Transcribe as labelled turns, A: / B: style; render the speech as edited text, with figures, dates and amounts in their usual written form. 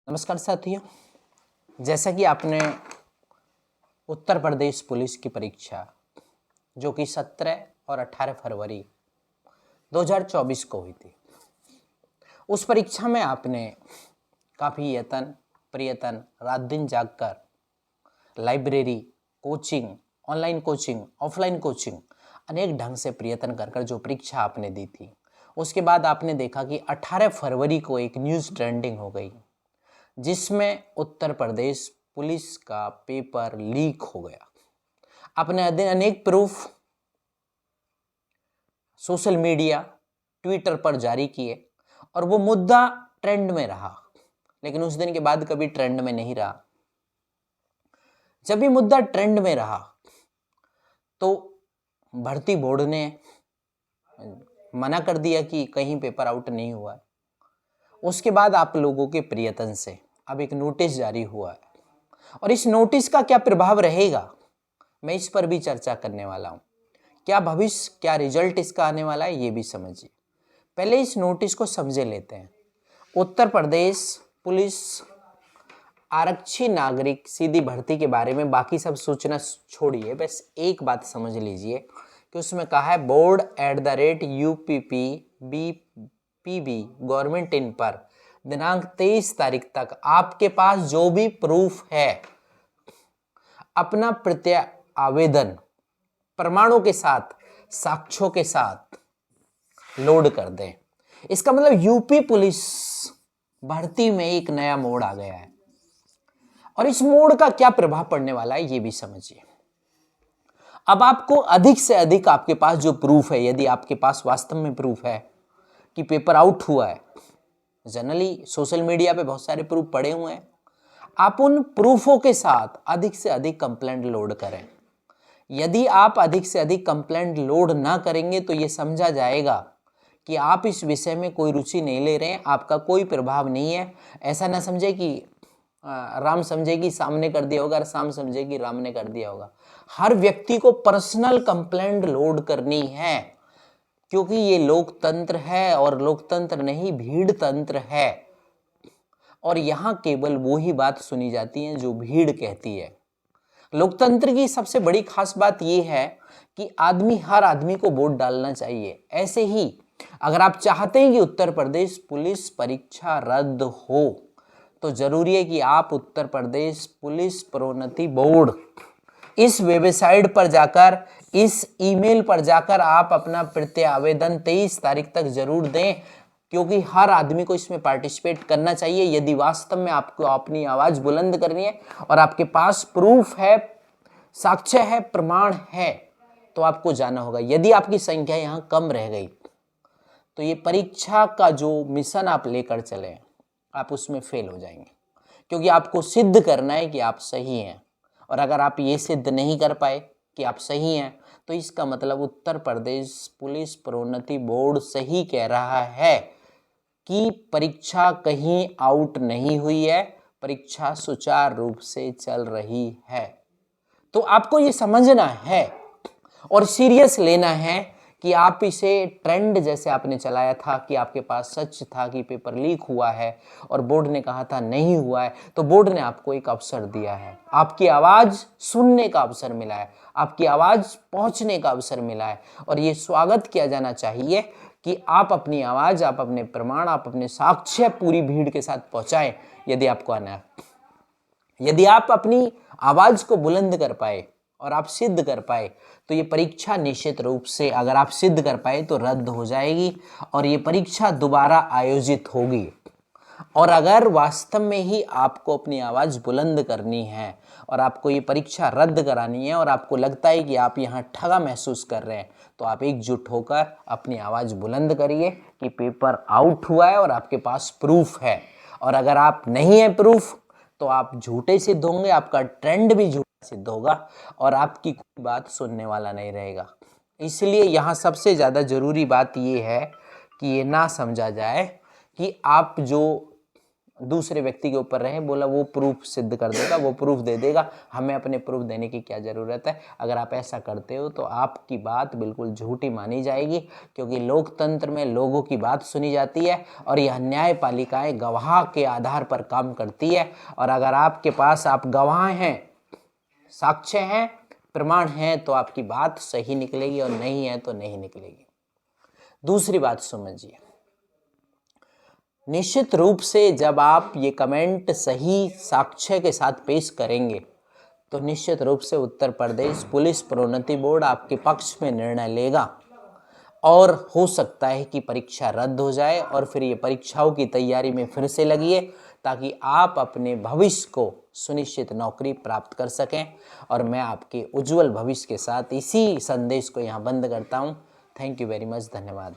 A: नमस्कार साथियों, जैसा कि आपने उत्तर प्रदेश पुलिस की परीक्षा जो कि 17 और 18 फरवरी 2024 को हुई थी, उस परीक्षा में आपने काफ़ी यत्न प्रयत्न रात दिन जागकर library, coaching, online coaching, offline coaching अनेक ढंग से प्रयत्न कर जो परीक्षा आपने दी थी, उसके बाद आपने देखा कि 18 फरवरी को एक न्यूज़ ट्रेंडिंग हो गई जिसमें उत्तर प्रदेश पुलिस का पेपर लीक हो गया। आपने अनेक प्रूफ सोशल मीडिया, ट्विटर पर जारी किए और वो मुद्दा ट्रेंड में रहा, लेकिन उस दिन के बाद कभी ट्रेंड में नहीं रहा। जब ये मुद्दा ट्रेंड में रहा तो भर्ती बोर्ड ने मना कर दिया कि कहीं पेपर आउट नहीं हुआ है। उसके बाद आप लोगों के प्रयत्न से अब एक नोटिस जारी हुआ है और इस नोटिस का क्या प्रभाव रहेगा, मैं इस पर भी चर्चा करने वाला हूं। क्या भविष्य, क्या रिजल्ट इसका आने वाला है, ये भी समझिए। पहले इस नोटिस को समझे लेते हैं। उत्तर प्रदेश पुलिस आरक्षी नागरिक सीधी भर्ती के बारे में बाकी सब सोचना छोड़िए, बस एक बात समझ लीजिए कि उसमें कहा है board@UPPBPB गवर्नमेंट इन पर दिनांक 23 तारीख तक आपके पास जो भी प्रूफ है अपना प्रत्यय आवेदन प्रमाणों के साथ, साक्ष्यों के साथ लोड कर दें। इसका मतलब यूपी पुलिस भर्ती में एक नया मोड़ आ गया है और इस मोड़ का क्या प्रभाव पड़ने वाला है ये भी समझिए। अब आपको अधिक से अधिक आपके पास जो प्रूफ है, यदि आपके पास वास्तव में प्रूफ है कि पेपर आउट हुआ है, जनरली सोशल मीडिया पे बहुत सारे प्रूफ पड़े हुए हैं, आप उन प्रूफों के साथ अधिक से अधिक कंप्लेंट लोड करें। यदि आप अधिक से अधिक कंप्लेंट लोड ना करेंगे तो ये समझा जाएगा कि आप इस विषय में कोई रुचि नहीं ले रहे हैं, आपका कोई प्रभाव नहीं है। ऐसा ना समझे कि राम समझेगी शाम ने कर दिया होगा और शाम समझेगी राम ने कर दिया होगा। हर व्यक्ति को पर्सनल कंप्लेंट लोड करनी है, क्योंकि ये लोकतंत्र है और लोकतंत्र नहीं भीड़ तंत्र है और यहाँ केवल वो ही बात सुनी जाती है जो भीड़ कहती है। लोकतंत्र की सबसे बड़ी खास बात यह है कि हर आदमी को वोट डालना चाहिए। ऐसे ही अगर आप चाहते हैं कि उत्तर प्रदेश पुलिस परीक्षा रद्द हो तो जरूरी है कि आप उत्तर प्रदेश पुलिस प्रोन्नति बोर्ड इस वेबसाइट पर जाकर, इस ईमेल पर जाकर आप अपना प्रत्यय आवेदन 23 तारीख तक जरूर दें, क्योंकि हर आदमी को इसमें पार्टिसिपेट करना चाहिए। यदि वास्तव में आपको अपनी आवाज बुलंद करनी है और आपके पास प्रूफ है, साक्ष्य है, प्रमाण है, तो आपको जाना होगा। यदि आपकी संख्या यहां कम रह गई तो ये परीक्षा का जो मिशन आप लेकर चले आप उसमें फेल हो जाएंगे, क्योंकि आपको सिद्ध करना है कि आप सही हैं। और अगर आप ये सिद्ध नहीं कर पाए कि आप सही हैं तो इसका मतलब उत्तर प्रदेश पुलिस प्रोन्नति बोर्ड सही कह रहा है कि परीक्षा कहीं आउट नहीं हुई है, परीक्षा सुचारू रूप से चल रही है। तो आपको ये समझना है और सीरियस लेना है कि आप इसे ट्रेंड जैसे आपने चलाया था कि आपके पास सच था कि पेपर लीक हुआ है और बोर्ड ने कहा था नहीं हुआ है, तो बोर्ड ने आपको एक अवसर दिया है, आपकी आवाज सुनने का अवसर मिला है, आपकी आवाज पहुंचने का अवसर मिला है और ये स्वागत किया जाना चाहिए कि आप अपनी आवाज, आप अपने प्रमाण, आप अपने साक्ष्य पूरी भीड़ के साथ पहुंचाएं। यदि आपको आना है, यदि आप अपनी आवाज को बुलंद कर पाए और आप सिद्ध कर पाए तो ये परीक्षा निश्चित रूप से, अगर आप सिद्ध कर पाए तो रद्द हो जाएगी और ये परीक्षा दोबारा आयोजित होगी। और अगर वास्तव में ही आपको अपनी आवाज बुलंद करनी है और आपको ये परीक्षा रद्द करानी है और आपको लगता है कि आप यहाँ ठगा महसूस कर रहे हैं, तो आप एकजुट होकर अपनी आवाज बुलंद करिए कि पेपर आउट हुआ है और आपके पास प्रूफ है। और अगर आप नहीं है प्रूफ तो आप झूठे सिद्ध होंगे, आपका ट्रेंड भी झूठा सिद्ध होगा और आपकी कोई बात सुनने वाला नहीं रहेगा। इसलिए यहाँ सबसे ज़्यादा जरूरी बात ये है कि ये ना समझा जाए कि आप जो दूसरे व्यक्ति के ऊपर रहे, बोला वो प्रूफ सिद्ध कर देगा, वो प्रूफ दे देगा, हमें अपने प्रूफ देने की क्या ज़रूरत है। अगर आप ऐसा करते हो तो आपकी बात बिल्कुल झूठी मानी जाएगी, क्योंकि लोकतंत्र में लोगों की बात सुनी जाती है और यह न्यायपालिकाएं गवाह के आधार पर काम करती है। और अगर आपके पास आप गवाह हैं, साक्ष्य हैं, प्रमाण हैं, तो आपकी बात सही निकलेगी और नहीं है तो नहीं निकलेगी। दूसरी बात समझिए, निश्चित रूप से जब आप ये कमेंट सही साक्ष्य के साथ पेश करेंगे तो निश्चित रूप से उत्तर प्रदेश पुलिस प्रोन्नति बोर्ड आपके पक्ष में निर्णय लेगा और हो सकता है कि परीक्षा रद्द हो जाए और फिर ये परीक्षाओं की तैयारी में फिर से लगिए, ताकि आप अपने भविष्य को सुनिश्चित नौकरी प्राप्त कर सकें। और मैं आपके उज्जवल भविष्य के साथ इसी संदेश को यहाँ बंद करता हूँ। थैंक यू वेरी मच, धन्यवाद।